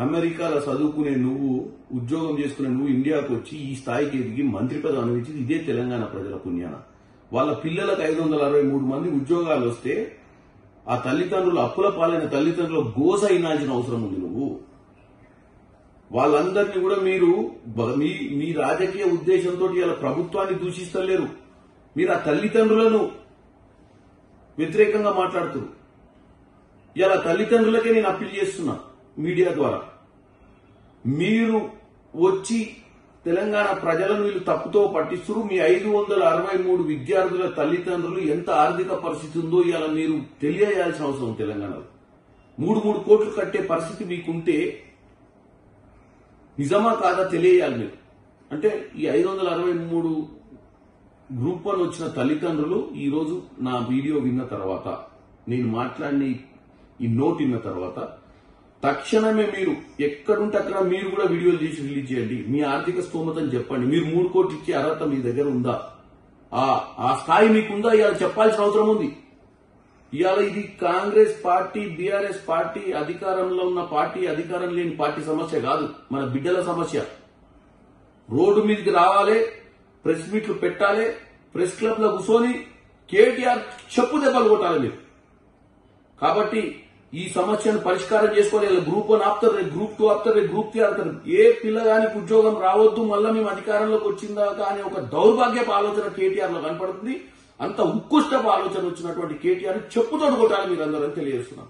అమెరికాలో చదువుకునే నువ్వు, ఉద్యోగం చేసుకునే నువ్వు ఇండియాకు వచ్చి ఈ స్థాయికి ఎదిగి మంత్రి పదవి అనుభవించింది ఇదే తెలంగాణ ప్రజల పుణ్యాన. వాళ్ళ పిల్లలకు 563 మంది ఉద్యోగాలు వస్తే ఆ తల్లిదండ్రులు, అప్పుల పాలైన తల్లిదండ్రుల గోస అయినాల్సిన అవసరం ఉంది. నువ్వు వాళ్ళందరినీ కూడా మీరు మీ రాజకీయ ఉద్దేశంతో ఇలా ప్రభుత్వాన్ని దూషిస్తలేరు. మీరు ఆ తల్లిదండ్రులను వ్యతిరేకంగా మాట్లాడుతున్నారు. ఇలా తల్లిదండ్రులకే నేను అప్పీల్ చేస్తున్నా మీడియా ద్వారా. మీరు వచ్చి తెలంగాణ ప్రజలను వీళ్ళు తప్పుతో పట్టిస్తున్నారు. మీ 563 విద్యార్థుల తల్లిదండ్రులు ఎంత ఆర్థిక పరిస్థితి ఉందో ఇలా మీరు తెలియజేయాల్సిన అవసరం తెలంగాణలో. 3 కోట్లు కట్టే పరిస్థితి మీకుంటే నిజమా కాదా తెలియాలి మీరు. అంటే ఈ 563 గ్రూప్ 1 వచ్చిన తల్లిదండ్రులు ఈరోజు నా వీడియో విన్న తర్వాత, నేను మాట్లాడిన ఈ నోట్ విన్న తర్వాత తక్షణమే మీరు ఎక్కడుంటే అక్కడ మీరు కూడా వీడియోలు తీసి రిలీజ్ చేయండి. మీ ఆర్థిక స్తోమతని చెప్పండి. మీరు 3 కోట్లు ఇచ్చే అర్హత మీ దగ్గర ఉందా? ఆ స్థాయి మీకుందా? ఇవాళ చెప్పాల్సిన అవసరం ఉంది. ఇవాళ ఇది కాంగ్రెస్ పార్టీ, బీఆర్ఎస్ పార్టీ, అధికారంలో ఉన్న పార్టీ, అధికారం లేని పార్టీ సమస్య కాదు, మన బిడ్డల సమస్య. రోడ్డు మీదకి రావాలి, ప్రెస్ మీట్లు పెట్టాలి, ప్రెస్ క్లబ్ లో కూర్చొని కేటీఆర్ చెప్పు దెబ్బలు కొట్టాలి మీరు. కాబట్టి ఈ సమస్యను పరిష్కారం చేసుకొని గ్రూప్ 1 ఆపుతారు, గ్రూప్ 2 ఆపుతారు, గ్రూప్ 3 ఆపుతారు. ఏ పిల్లగానికి ఉద్యోగం రావద్దు, మళ్ళా మేము అధికారంలోకి వచ్చిందాకా అనే ఒక దౌర్భాగ్యపు ఆలోచన కేటీఆర్ లో కనపడుతుంది. అంత ఉత్కృష్టపు ఆలోచన వచ్చినటువంటి కేటీఆర్ చెప్పుతోడు కొట్టాలి మీరు అందరూ తెలియజేస్తున్నాం.